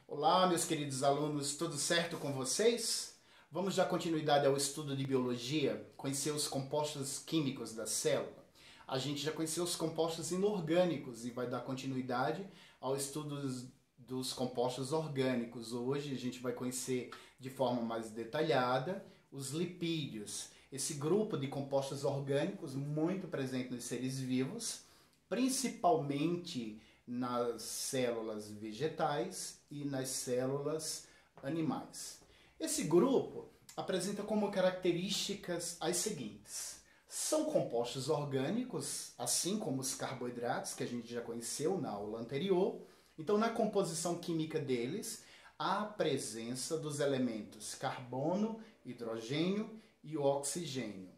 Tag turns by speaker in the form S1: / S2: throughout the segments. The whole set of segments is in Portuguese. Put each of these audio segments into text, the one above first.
S1: Olá, meus queridos alunos, tudo certo com vocês? Vamos dar continuidade ao estudo de biologia, conhecer os compostos químicos da célula. A gente já conheceu os compostos inorgânicos e vai dar continuidade ao estudo dos compostos orgânicos. Hoje a gente vai conhecer de forma mais detalhada os lipídios, esse grupo de compostos orgânicos muito presente nos seres vivos, principalmente nas células vegetais e nas células animais. Esse grupo apresenta como características as seguintes. São compostos orgânicos, assim como os carboidratos, que a gente já conheceu na aula anterior. Então, na composição química deles, há a presença dos elementos carbono, hidrogênio e o oxigênio.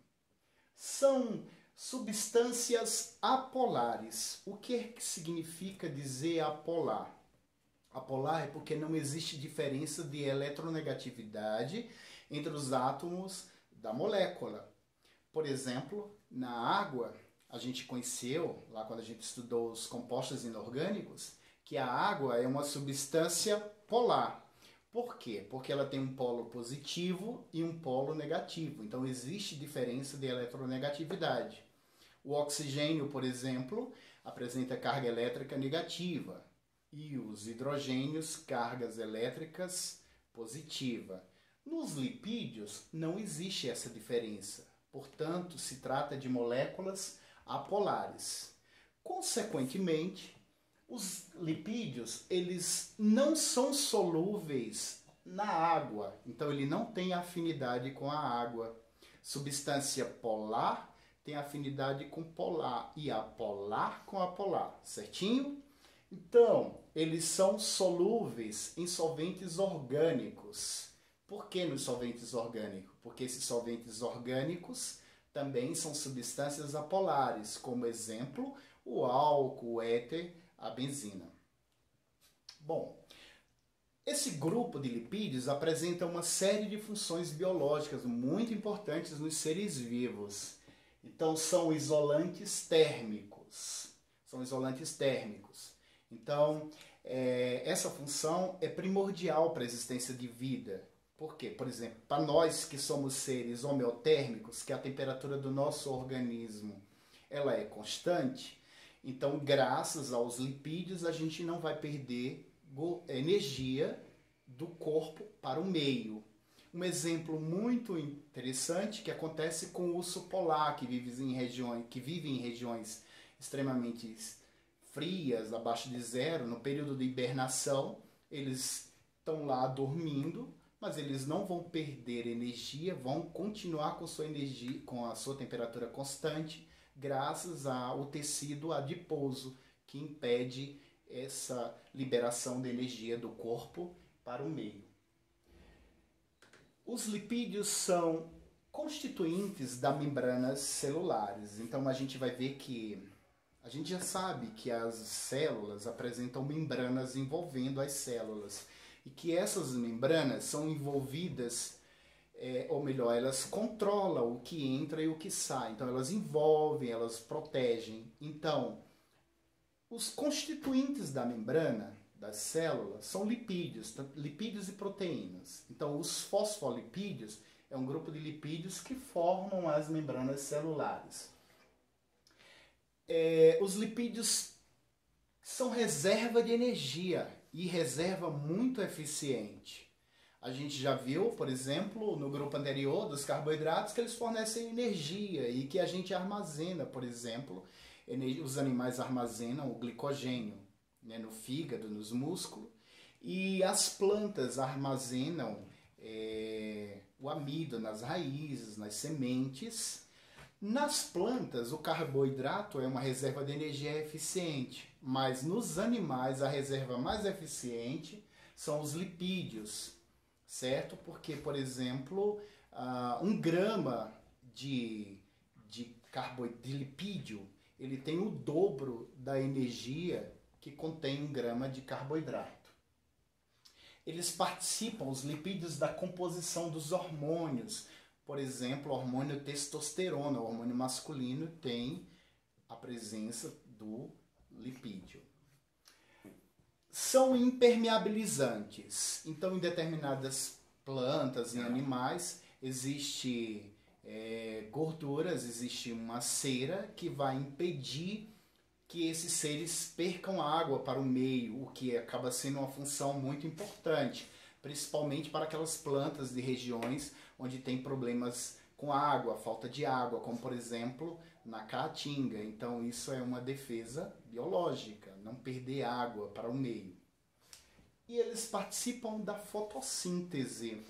S1: São substâncias apolares. O que é que significa dizer apolar? Apolar é porque não existe diferença de eletronegatividade entre os átomos da molécula. Por exemplo, na água, a gente conheceu, lá quando a gente estudou os compostos inorgânicos, que a água é uma substância polar. Por quê? Porque ela tem um polo positivo e um polo negativo. Então, existe diferença de eletronegatividade. O oxigênio, por exemplo, apresenta carga elétrica negativa e os hidrogênios, cargas elétricas positiva. Nos lipídios, não existe essa diferença. Portanto, se trata de moléculas apolares. Consequentemente, os lipídios, eles não são solúveis na água, então ele não tem afinidade com a água. Substância polar tem afinidade com polar e apolar com apolar, certinho? Então, eles são solúveis em solventes orgânicos. Por que nos solventes orgânicos? Porque esses solventes orgânicos também são substâncias apolares, como exemplo, o álcool, o éter, a benzina. Bom, esse grupo de lipídios apresenta uma série de funções biológicas muito importantes nos seres vivos. Então, são isolantes térmicos. Então, essa função é primordial para a existência de vida. Por quê? Por exemplo, para nós que somos seres homeotérmicos, que a temperatura do nosso organismo ela é constante, então, graças aos lipídios, a gente não vai perder energia do corpo para o meio. Um exemplo muito interessante que acontece com o urso polar, que vive em regiões extremamente frias, abaixo de zero, no período de hibernação, eles estão lá dormindo, mas eles não vão perder energia, vão continuar com sua energia, com a sua temperatura constante, graças ao tecido adiposo, que impede essa liberação de energia do corpo para o meio. Os lipídios são constituintes das membranas celulares. Então a gente vai ver que a gente já sabe que as células apresentam membranas envolvendo as células e que essas membranas são envolvidas, ou melhor, elas controlam o que entra e o que sai. Então elas envolvem, elas protegem. Então, os constituintes da membrana das células são lipídios e proteínas. Então, os fosfolipídios é um grupo de lipídios que formam as membranas celulares. Os lipídios são reserva de energia e reserva muito eficiente. A gente já viu, por exemplo, no grupo anterior dos carboidratos, que eles fornecem energia e que a gente armazena, por exemplo, os animais armazenam o glicogênio, né, no fígado, nos músculos, e as plantas armazenam o amido nas raízes, nas sementes. Nas plantas, o carboidrato é uma reserva de energia eficiente, mas nos animais a reserva mais eficiente são os lipídios, certo? Porque, por exemplo, 1 grama de lipídio, ele tem o dobro da energia que contém 1 grama de carboidrato. Eles participam, os lipídios, da composição dos hormônios. Por exemplo, o hormônio testosterona, o hormônio masculino, tem a presença do lipídio. são impermeabilizantes. Então, em determinadas plantas e animais, existe gorduras, existe uma cera que vai impedir que esses seres percam água para o meio, o que acaba sendo uma função muito importante, principalmente para aquelas plantas de regiões onde tem problemas com água, falta de água, como por exemplo na caatinga. Então isso é uma defesa biológica, não perder água para o meio. E eles participam da fotossíntese.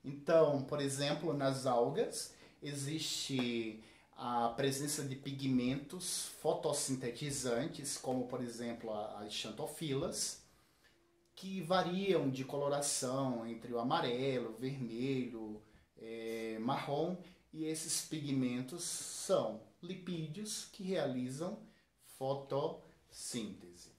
S1: Então, por exemplo, nas algas existe a presença de pigmentos fotossintetizantes, como por exemplo as xantofilas, que variam de coloração entre o amarelo, vermelho, marrom, e esses pigmentos são lipídios que realizam fotossíntese.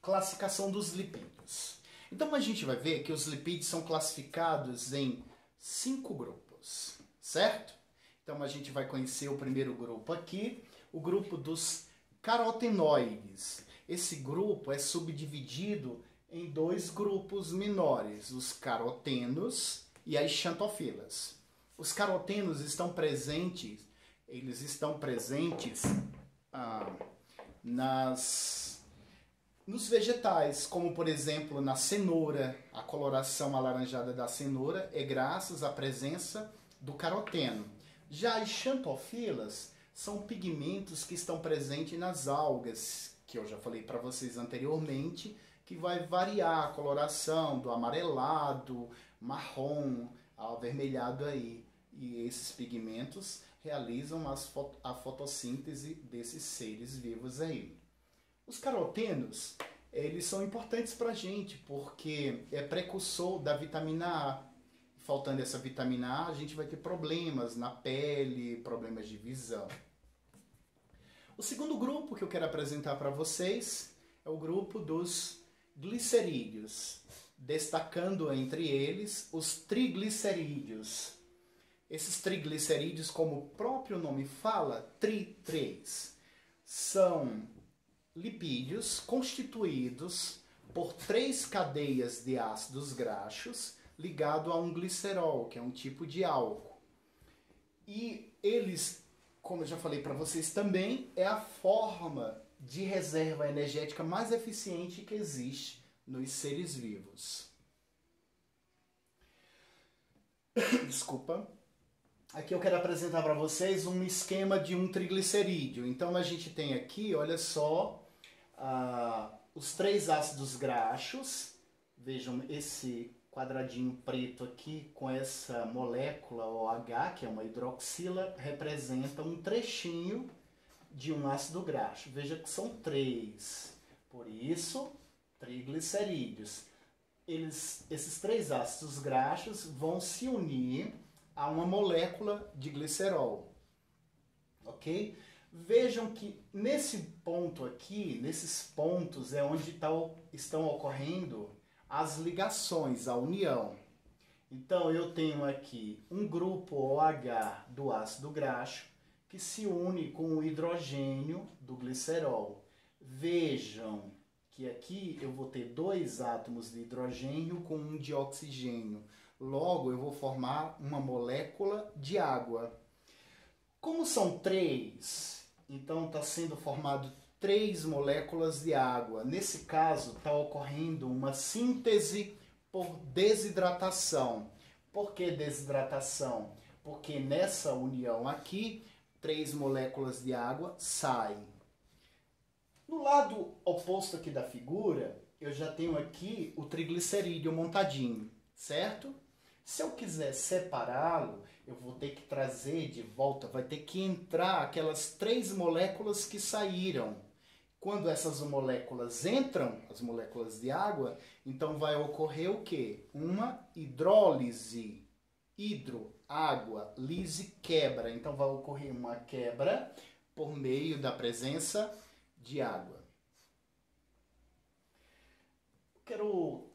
S1: Classificação dos lipídios. Então a gente vai ver que os lipídios são classificados em 5 grupos, certo? Então a gente vai conhecer o primeiro grupo aqui, o grupo dos carotenoides. Esse grupo é subdividido em 2 grupos menores, os carotenos e as xantofilas. Os carotenos estão presentes, nos vegetais, como por exemplo na cenoura. A coloração alaranjada da cenoura é graças à presença do caroteno. Já as xantofilas são pigmentos que estão presentes nas algas, que eu já falei para vocês anteriormente, que vai variar a coloração do amarelado, marrom, avermelhado aí. E esses pigmentos realizam a fotossíntese desses seres vivos aí. Os carotenos, eles são importantes para a gente, porque é precursor da vitamina A. Faltando essa vitamina A, a gente vai ter problemas na pele, problemas de visão. O segundo grupo que eu quero apresentar para vocês é o grupo dos glicerídeos, destacando entre eles os triglicerídeos. Esses triglicerídeos, como o próprio nome fala, tri-3, são lipídios constituídos por 3 cadeias de ácidos graxos ligado a um glicerol, que é um tipo de álcool. E eles, como eu já falei para vocês também, é a forma de reserva energética mais eficiente que existe nos seres vivos. Desculpa. Aqui eu quero apresentar para vocês um esquema de um triglicerídeo. Então a gente tem aqui, olha só, os 3 ácidos graxos. Vejam esse quadradinho preto aqui com essa molécula OH, que é uma hidroxila, representa um trechinho de um ácido graxo. Veja que são 3, por isso triglicerídeos. Esses 3 ácidos graxos vão se unir a uma molécula de glicerol, ok? Vejam que nesse ponto aqui, nesses pontos é onde estão ocorrendo as ligações, a união. Então eu tenho aqui um grupo OH do ácido graxo que se une com o hidrogênio do glicerol. Vejam que aqui eu vou ter 2 átomos de hidrogênio com 1 de oxigênio. Logo eu vou formar uma molécula de água. Como são 3, então está sendo formado 3 moléculas de água. Nesse caso, está ocorrendo uma síntese por desidratação. Por que desidratação? Porque nessa união aqui, 3 moléculas de água saem. No lado oposto aqui da figura, eu já tenho aqui o triglicerídeo montadinho, certo? Se eu quiser separá-lo, eu vou ter que trazer de volta, vai ter que entrar aquelas 3 moléculas que saíram. Quando essas moléculas entram, as moléculas de água, então vai ocorrer o quê? Uma hidrólise. Hidro, água, lise, quebra. Então vai ocorrer uma quebra por meio da presença de água. Quero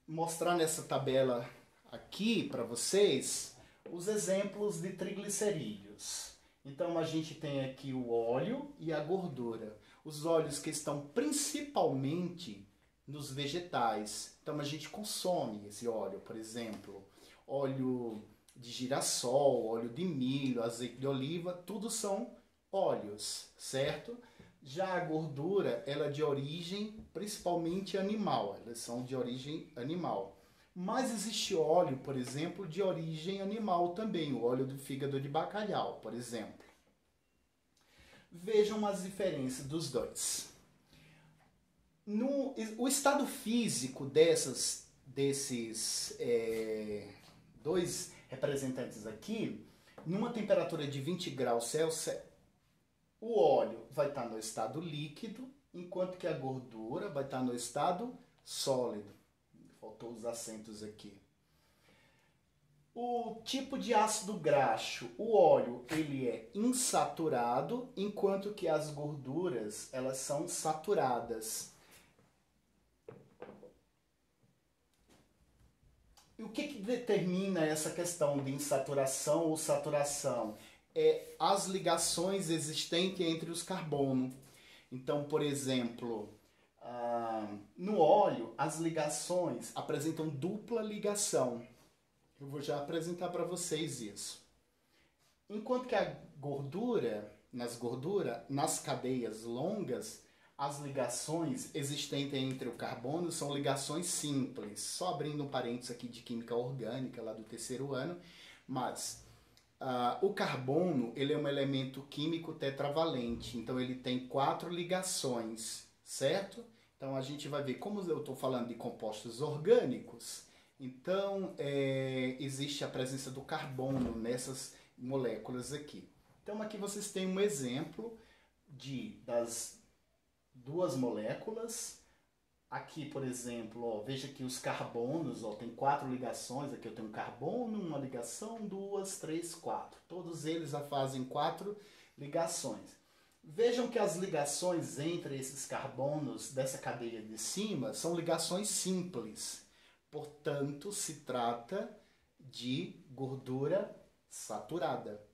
S1: mostrar nessa tabela aqui para vocês os exemplos de triglicerídeos. Então a gente tem aqui o óleo e a gordura. Os óleos que estão principalmente nos vegetais. Então a gente consome esse óleo, por exemplo, óleo de girassol, óleo de milho, azeite de oliva, tudo são óleos, certo? Já a gordura, ela é de origem principalmente animal, elas são de origem animal. Mas existe óleo, por exemplo, de origem animal também, o óleo do fígado de bacalhau, por exemplo. Vejam as diferenças dos dois. O estado físico desses dois representantes aqui, numa temperatura de 20 graus Celsius, o óleo vai estar no estado líquido, enquanto que a gordura vai estar no estado sólido. Faltou os acentos aqui. O tipo de ácido graxo, o óleo, ele é insaturado, enquanto que as gorduras, elas são saturadas. E o que determina essa questão de insaturação ou saturação? É as ligações existentes entre os carbonos. Então, por exemplo, no óleo, as ligações apresentam dupla ligação. Eu vou já apresentar para vocês isso. Enquanto que a gordura, nas cadeias longas, as ligações existentes entre o carbono são ligações simples. Só abrindo um parênteses aqui de química orgânica, lá do terceiro ano. Mas o carbono, ele é um elemento químico tetravalente. Então ele tem 4 ligações, certo? Então a gente vai ver, como eu estou falando de compostos orgânicos, então existe a presença do carbono nessas moléculas aqui. Então aqui vocês têm um exemplo das duas moléculas. Aqui, por exemplo, ó, veja que os carbonos, ó, tem 4 ligações. Aqui eu tenho um carbono, uma ligação, 2, 3, 4. Todos eles já fazem 4 ligações. Vejam que as ligações entre esses carbonos dessa cadeia de cima são ligações simples. Portanto, se trata de gordura saturada.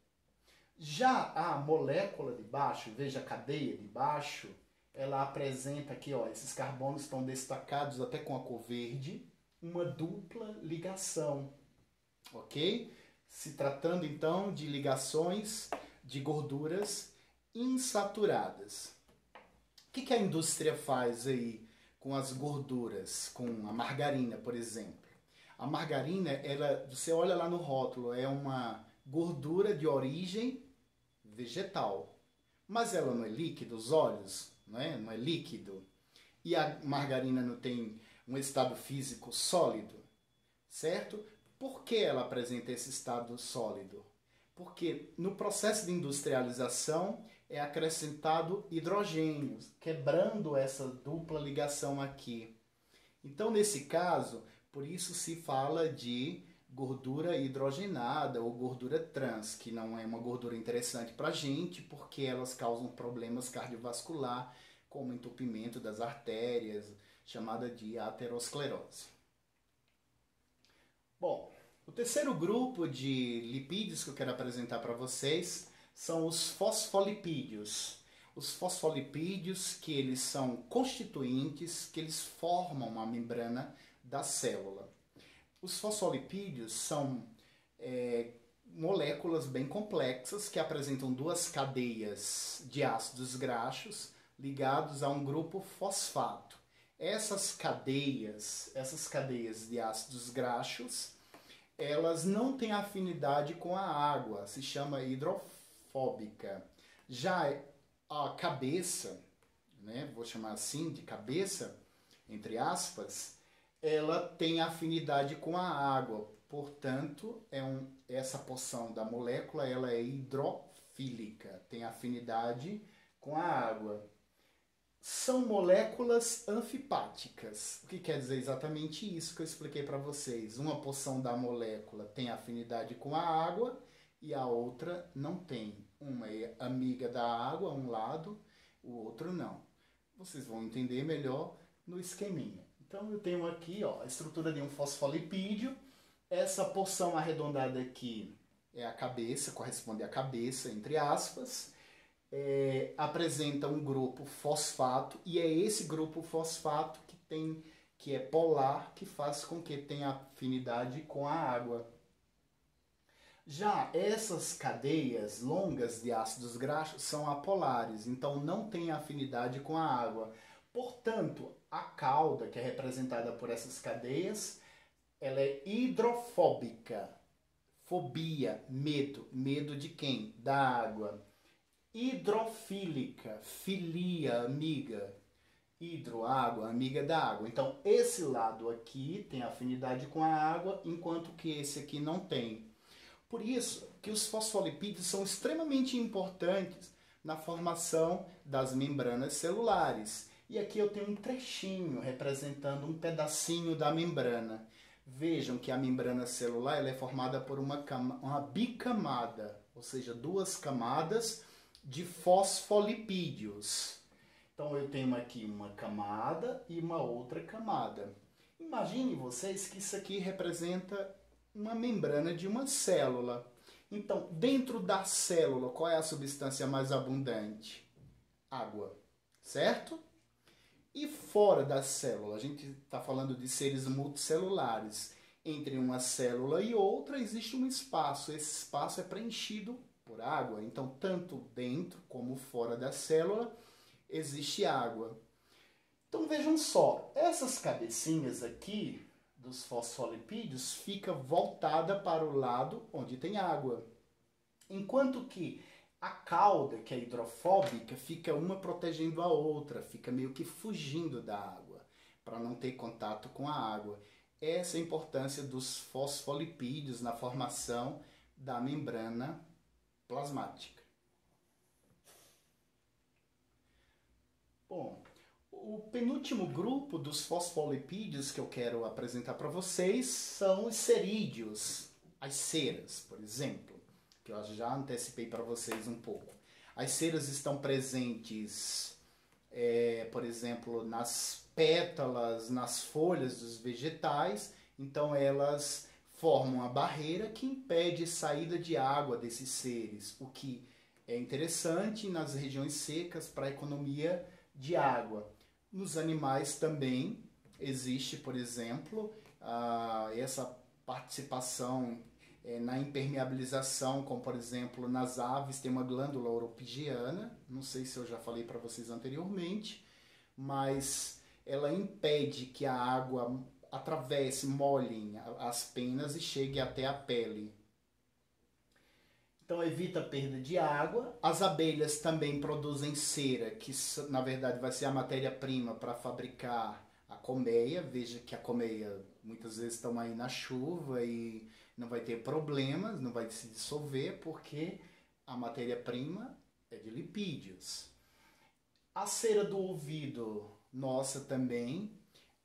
S1: Já a molécula de baixo, veja a cadeia de baixo, ela apresenta aqui, ó, esses carbonos estão destacados até com a cor verde, uma dupla ligação, ok? Se tratando então de ligações de gorduras insaturadas. O que a indústria faz aí com as gorduras, com a margarina, por exemplo? A margarina, você olha lá no rótulo, é uma gordura de origem vegetal, mas ela não é líquida, os óleos, não é líquido. E a margarina não tem um estado físico sólido, certo? Por que ela apresenta esse estado sólido? Porque no processo de industrialização é acrescentado hidrogênio, quebrando essa dupla ligação aqui. Então, nesse caso, por isso se fala de gordura hidrogenada ou gordura trans, que não é uma gordura interessante para a gente, porque elas causam problemas cardiovasculares, como entupimento das artérias, chamada de aterosclerose. Bom, o terceiro grupo de lipídios que eu quero apresentar para vocês são os fosfolipídios. Os fosfolipídios, que eles são constituintes, que eles formam uma membrana da célula. Os fosfolipídios são moléculas bem complexas que apresentam 2 cadeias de ácidos graxos ligados a um grupo fosfato. Essas cadeias de ácidos graxos, elas não têm afinidade com a água, se chama hidrofóbica. Já a cabeça, né, vou chamar assim de cabeça, entre aspas, ela tem afinidade com a água, portanto, essa porção da molécula ela é hidrofílica, tem afinidade com a água. São moléculas anfipáticas. O que quer dizer exatamente isso que eu expliquei para vocês? Uma porção da molécula tem afinidade com a água e a outra não tem. Uma é amiga da água, um lado, o outro não. Vocês vão entender melhor no esqueminha. Então eu tenho aqui, ó, a estrutura de um fosfolipídio. Essa porção arredondada aqui é a cabeça, corresponde à cabeça, entre aspas. Apresenta um grupo fosfato e é esse grupo fosfato que que é polar, que faz com que tenha afinidade com a água. Já essas cadeias longas de ácidos graxos são apolares, então não tem afinidade com a água. Portanto, a cauda, que é representada por essas cadeias, ela é hidrofóbica. Fobia, medo. Medo de quem? Da água. Hidrofílica, filia, amiga. Hidro, água, amiga da água. Então, esse lado aqui tem afinidade com a água, enquanto que esse aqui não tem. Por isso que os fosfolipídios são extremamente importantes na formação das membranas celulares. E aqui eu tenho um trechinho representando um pedacinho da membrana. Vejam que a membrana celular ela é formada por uma bicamada, ou seja, duas camadas de fosfolipídios. Então eu tenho aqui uma camada e uma outra camada. Imagine vocês que isso aqui representa uma membrana de uma célula. Então, dentro da célula, qual é a substância mais abundante? Água, certo? E fora da célula, a gente está falando de seres multicelulares. Entre uma célula e outra existe um espaço. Esse espaço é preenchido por água. Então, tanto dentro como fora da célula existe água. Então, vejam só, essas cabecinhas aqui dos fosfolipídios fica voltada para o lado onde tem água. Enquanto que a cauda, que é hidrofóbica, fica uma protegendo a outra, fica meio que fugindo da água, para não ter contato com a água. Essa é a importância dos fosfolipídios na formação da membrana plasmática. Bom, o penúltimo grupo dos fosfolipídios que eu quero apresentar para vocês são os cerídeos, as ceras, por exemplo, que eu já antecipei para vocês um pouco. As ceras estão presentes, por exemplo, nas pétalas, nas folhas dos vegetais, então elas formam a barreira que impede a saída de água desses seres, o que é interessante nas regiões secas para a economia de água. Nos animais também existe, por exemplo, essa participação na impermeabilização, como por exemplo nas aves tem uma glândula oropigiana, não sei se eu já falei para vocês anteriormente, mas ela impede que a água atravesse, molhem as penas e chegue até a pele. Então evita a perda de água. As abelhas também produzem cera, que na verdade vai ser a matéria-prima para fabricar a colmeia. Veja que a colmeia muitas vezes estão aí na chuva e não vai ter problemas, não vai se dissolver, porque a matéria-prima é de lipídios. A cera do ouvido nossa também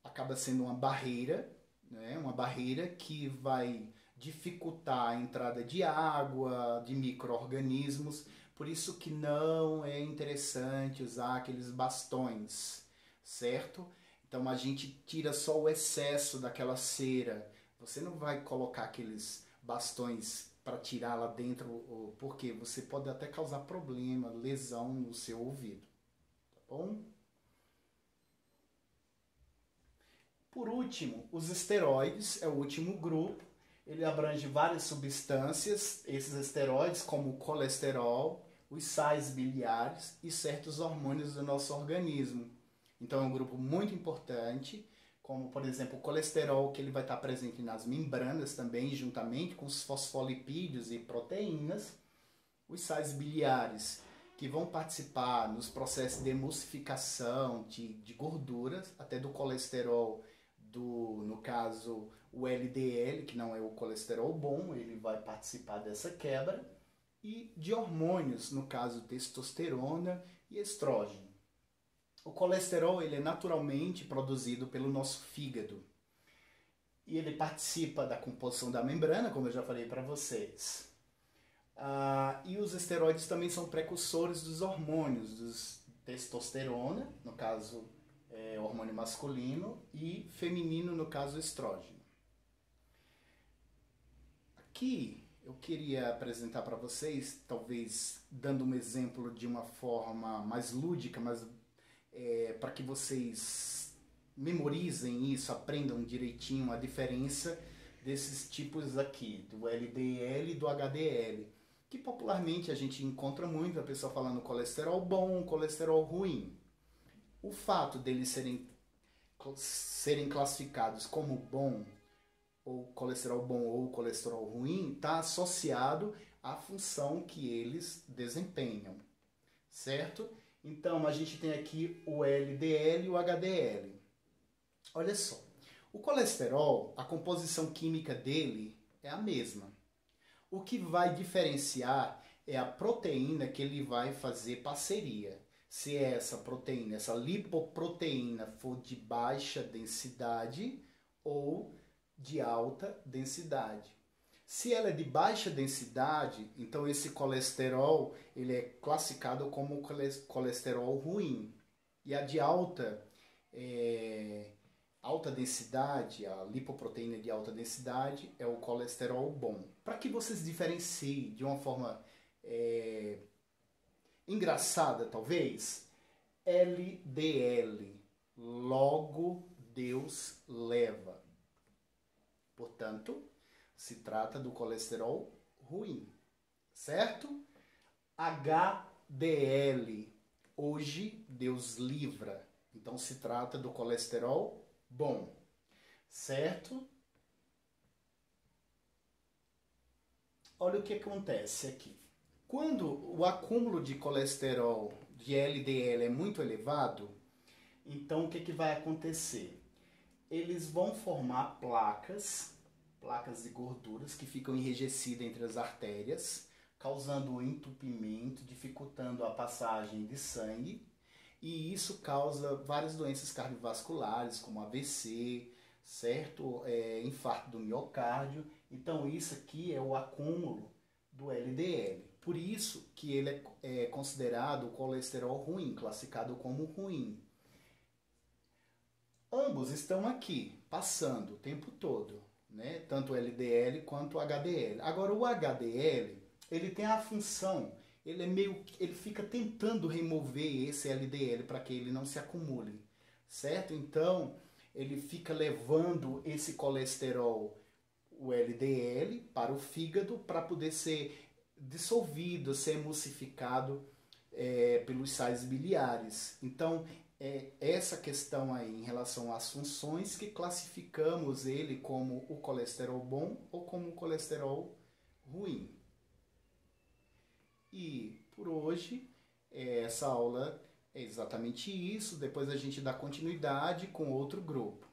S1: acaba sendo uma barreira, né? Uma barreira que vai dificultar a entrada de água, de micro-organismos, por isso que não é interessante usar aqueles bastões, certo? Então a gente tira só o excesso daquela cera. Você não vai colocar aqueles bastões para tirar lá dentro, porque você pode até causar problema, lesão no seu ouvido, tá bom? Por último, os esteroides é o último grupo. Ele abrange várias substâncias, esses esteroides, como o colesterol, os sais biliares e certos hormônios do nosso organismo. Então é um grupo muito importante, como por exemplo o colesterol, que ele vai estar presente nas membranas também, juntamente com os fosfolipídios e proteínas. Os sais biliares, que vão participar nos processos de emulsificação de gorduras, até do colesterol, no caso o LDL, que não é o colesterol bom, ele vai participar dessa quebra, e de hormônios, no caso testosterona e estrógeno. O colesterol ele é naturalmente produzido pelo nosso fígado e ele participa da composição da membrana, como eu já falei para vocês. E os esteroides também são precursores dos hormônios, dos testosterona, no caso hormônio masculino, e feminino, no caso estrógeno. Aqui eu queria apresentar para vocês, talvez dando um exemplo de uma forma mais lúdica, mas para que vocês memorizem isso, aprendam direitinho a diferença desses tipos aqui, do LDL e do HDL, que popularmente a gente encontra muito a pessoa falando colesterol bom, colesterol ruim. O fato deles serem classificados como bom, ou colesterol bom ou colesterol ruim, está associado à função que eles desempenham, certo? Então a gente tem aqui o LDL e o HDL. Olha só, o colesterol, a composição química dele é a mesma. O que vai diferenciar é a proteína que ele vai fazer parceria. Se essa proteína, essa lipoproteína for de baixa densidade ou de alta densidade. Se ela é de baixa densidade, então esse colesterol ele é classificado como colesterol ruim. E a de alta densidade, a lipoproteína de alta densidade, é o colesterol bom. Para que vocês diferenciem de uma forma engraçada, talvez, LDL, logo Deus leva. Portanto, se trata do colesterol ruim, certo? HDL, hoje Deus livra. Então se trata do colesterol bom, certo? Olha o que acontece aqui. Quando o acúmulo de colesterol de LDL é muito elevado, então o que vai acontecer? Eles vão formar placas de gorduras que ficam enrijecidas entre as artérias, causando um entupimento, dificultando a passagem de sangue, e isso causa várias doenças cardiovasculares, como AVC, certo? Infarto do miocárdio. Então isso aqui é o acúmulo do LDL. Por isso que ele é considerado o colesterol ruim, classificado como ruim. Ambos estão aqui, passando o tempo todo, né? Tanto o LDL quanto o HDL. Agora o HDL, ele tem a função, ele fica tentando remover esse LDL para que ele não se acumule, certo? Então, ele fica levando esse colesterol, o LDL, para o fígado para poder ser dissolvido, ser emulsificado pelos sais biliares. Então, essa questão aí em relação às funções que classificamos ele como o colesterol bom ou como o colesterol ruim. E por hoje, essa aula é exatamente isso. Depois a gente dá continuidade com outro grupo.